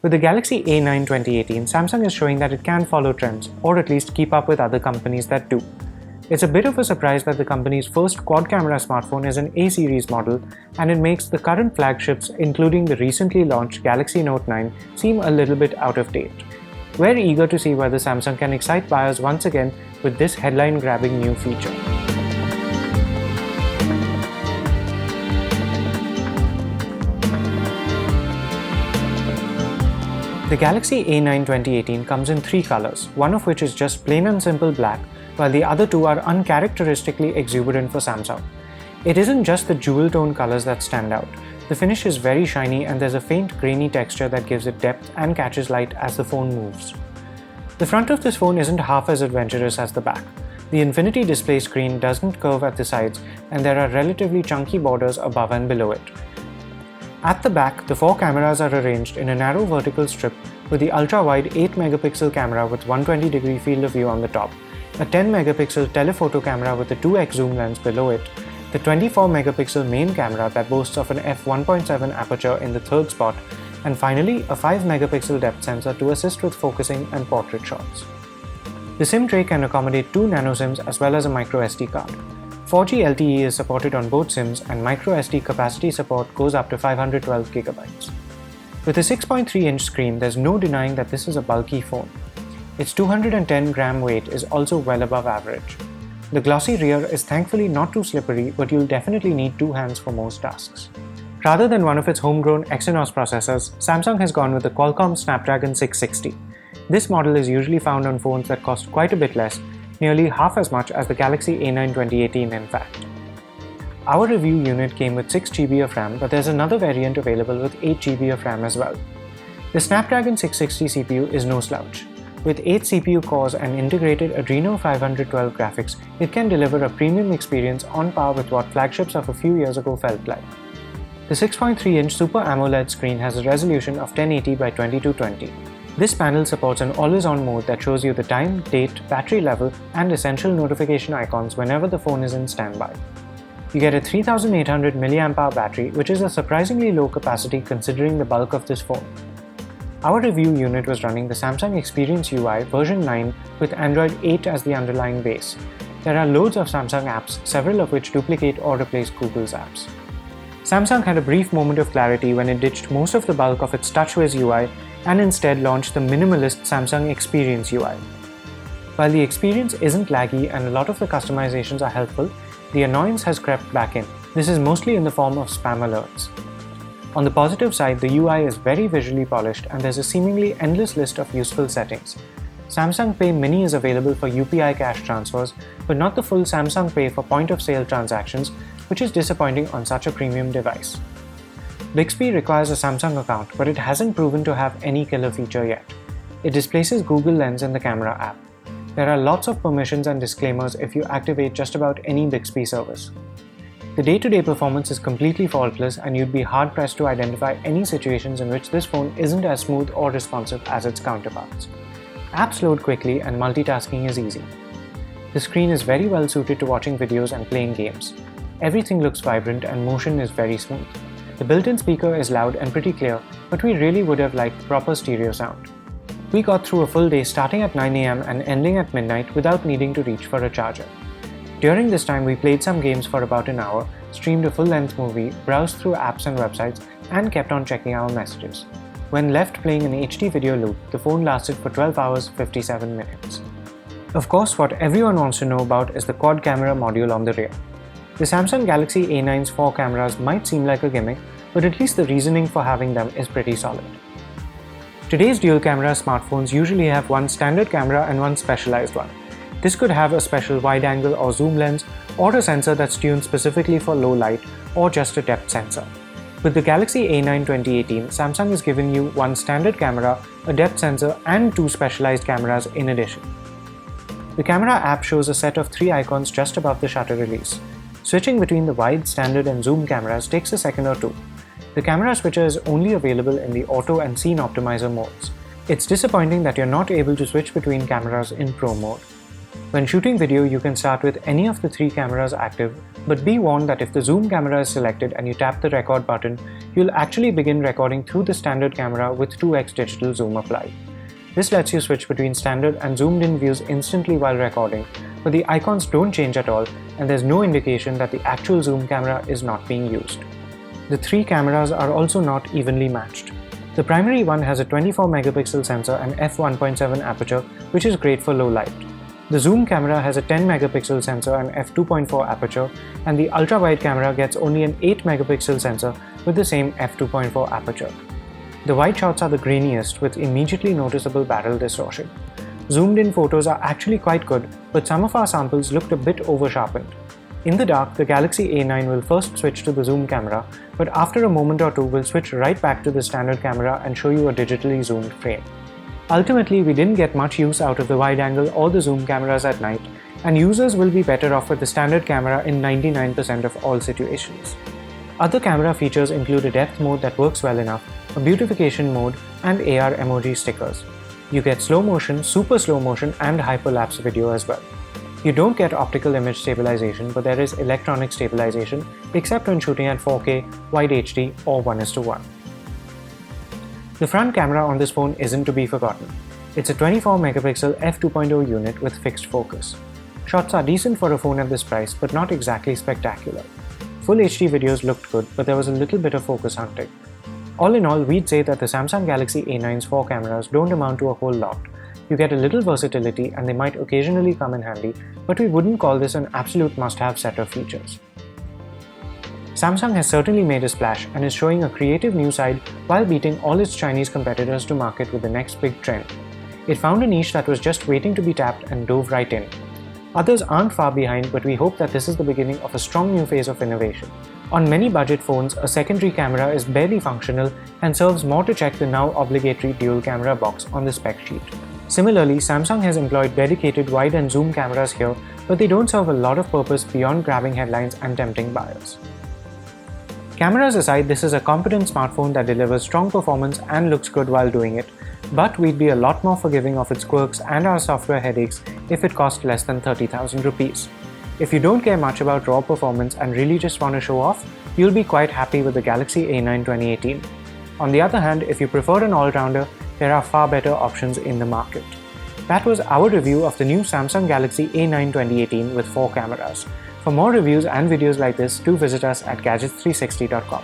With the Galaxy A9 2018, Samsung is showing that it can follow trends, or at least keep up with other companies that do. It's a bit of a surprise that the company's first quad-camera smartphone is an A-series model, and it makes the current flagships, including the recently launched Galaxy Note 9, seem a little bit out of date. We're eager to see whether Samsung can excite buyers once again with this headline-grabbing new feature. The Galaxy A9 2018 comes in 3 colors, one of which is just plain and simple black, while the other 2 are uncharacteristically exuberant for Samsung. It isn't just the jewel tone colors that stand out. The finish is very shiny and there's a faint grainy texture that gives it depth and catches light as the phone moves. The front of this phone isn't half as adventurous as the back. The infinity display screen doesn't curve at the sides, and there are relatively chunky borders above and below it. At the back, the 4 cameras are arranged in a narrow vertical strip with the ultra-wide 8-megapixel camera with 120-degree field of view on the top, a 10-megapixel telephoto camera with a 2x zoom lens below it, the 24-megapixel main camera that boasts of an f1.7 aperture in the third spot, and finally a 5-megapixel depth sensor to assist with focusing and portrait shots. The SIM tray can accommodate 2 nano SIMs as well as a microSD card. 4G LTE is supported on both SIMs, and microSD capacity support goes up to 512GB. With a 6.3-inch screen, there's no denying that this is a bulky phone. Its 210-gram weight is also well above average. The glossy rear is thankfully not too slippery, but you'll definitely need 2 hands for most tasks. Rather than one of its homegrown Exynos processors, Samsung has gone with the Qualcomm Snapdragon 660. This model is usually found on phones that cost quite a bit less, nearly half as much as the Galaxy A9 2018 in fact. Our review unit came with 6GB of RAM, but there's another variant available with 8GB of RAM as well. The Snapdragon 660 CPU is no slouch. With 8 CPU cores and integrated Adreno 512 graphics, it can deliver a premium experience on par with what flagships of a few years ago felt like. The 6.3-inch Super AMOLED screen has a resolution of 1080 by 2220. This panel supports an always-on mode that shows you the time, date, battery level, and essential notification icons whenever the phone is in standby. You get a 3800 mAh battery, which is a surprisingly low capacity considering the bulk of this phone. Our review unit was running the Samsung Experience UI version 9 with Android 8 as the underlying base. There are loads of Samsung apps, several of which duplicate or replace Google's apps. Samsung had a brief moment of clarity when it ditched most of the bulk of its TouchWiz UI and instead launched the minimalist Samsung Experience UI. While the experience isn't laggy and a lot of the customizations are helpful, the annoyance has crept back in. This is mostly in the form of spam alerts. On the positive side, the UI is very visually polished and there's a seemingly endless list of useful settings. Samsung Pay Mini is available for UPI cash transfers, but not the full Samsung Pay for point-of-sale transactions, which is disappointing on such a premium device. Bixby requires a Samsung account, but it hasn't proven to have any killer feature yet. It displaces Google Lens in the camera app. There are lots of permissions and disclaimers if you activate just about any Bixby service. The day-to-day performance is completely faultless, and you'd be hard-pressed to identify any situations in which this phone isn't as smooth or responsive as its counterparts. Apps load quickly and multitasking is easy. The screen is very well suited to watching videos and playing games. Everything looks vibrant and motion is very smooth. The built-in speaker is loud and pretty clear, but we really would have liked proper stereo sound. We got through a full day starting at 9 AM and ending at midnight without needing to reach for a charger. During this time, we played some games for about an hour, streamed a full-length movie, browsed through apps and websites, and kept on checking our messages. When left playing an HD video loop, the phone lasted for 12 hours 57 minutes. Of course, what everyone wants to know about is the quad camera module on the rear. The Samsung Galaxy A9's 4 cameras might seem like a gimmick, but at least the reasoning for having them is pretty solid. Today's dual-camera smartphones usually have one standard camera and one specialized one. This could have a special wide-angle or zoom lens, or a sensor that's tuned specifically for low light, or just a depth sensor. With the Galaxy A9 2018, Samsung is giving you one standard camera, a depth sensor, and 2 specialized cameras in addition. The camera app shows a set of 3 icons just above the shutter release. Switching between the wide, standard, and zoom cameras takes a second or 2. The camera switcher is only available in the auto and scene optimizer modes. It's disappointing that you're not able to switch between cameras in Pro mode. When shooting video, you can start with any of the 3 cameras active, but be warned that if the zoom camera is selected and you tap the record button, you'll actually begin recording through the standard camera with 2x digital zoom applied. This lets you switch between standard and zoomed in views instantly while recording, but the icons don't change at all and there's no indication that the actual zoom camera is not being used. The 3 cameras are also not evenly matched. The primary one has a 24 megapixel sensor and f1.7 aperture, which is great for low light. The zoom camera has a 10 megapixel sensor and f2.4 aperture, and the ultra-wide camera gets only an 8 megapixel sensor with the same f2.4 aperture. The wide shots are the grainiest with immediately noticeable barrel distortion. Zoomed in photos are actually quite good, but some of our samples looked a bit over-sharpened. In the dark, the Galaxy A9 will first switch to the zoom camera, but after a moment or two will switch right back to the standard camera and show you a digitally zoomed frame. Ultimately, we didn't get much use out of the wide angle or the zoom cameras at night, and users will be better off with the standard camera in 99% of all situations. Other camera features include a depth mode that works well enough, a beautification mode, and AR emoji stickers. You get slow motion, super slow motion, and hyperlapse video as well. You don't get optical image stabilization, but there is electronic stabilization, except when shooting at 4K, wide HD, or 1:1. The front camera on this phone isn't to be forgotten. It's a 24 megapixel f2.0 unit with fixed focus. Shots are decent for a phone at this price, but not exactly spectacular. Full HD videos looked good, but there was a little bit of focus hunting. All in all, we'd say that the Samsung Galaxy A9's 4 cameras don't amount to a whole lot. You get a little versatility and they might occasionally come in handy, but we wouldn't call this an absolute must-have set of features. Samsung has certainly made a splash and is showing a creative new side while beating all its Chinese competitors to market with the next big trend. It found a niche that was just waiting to be tapped and dove right in. Others aren't far behind, but we hope that this is the beginning of a strong new phase of innovation. On many budget phones, a secondary camera is barely functional and serves more to check the now obligatory dual camera box on the spec sheet. Similarly, Samsung has employed dedicated wide and zoom cameras here, but they don't serve a lot of purpose beyond grabbing headlines and tempting buyers. Cameras aside, this is a competent smartphone that delivers strong performance and looks good while doing it, but we'd be a lot more forgiving of its quirks and our software headaches if it cost less than 30,000 rupees. If you don't care much about raw performance and really just want to show off, you'll be quite happy with the Galaxy A9 2018. On the other hand, if you prefer an all-rounder, there are far better options in the market. That was our review of the new Samsung Galaxy A9 2018 with 4 cameras. For more reviews and videos like this, do visit us at gadgets360.com.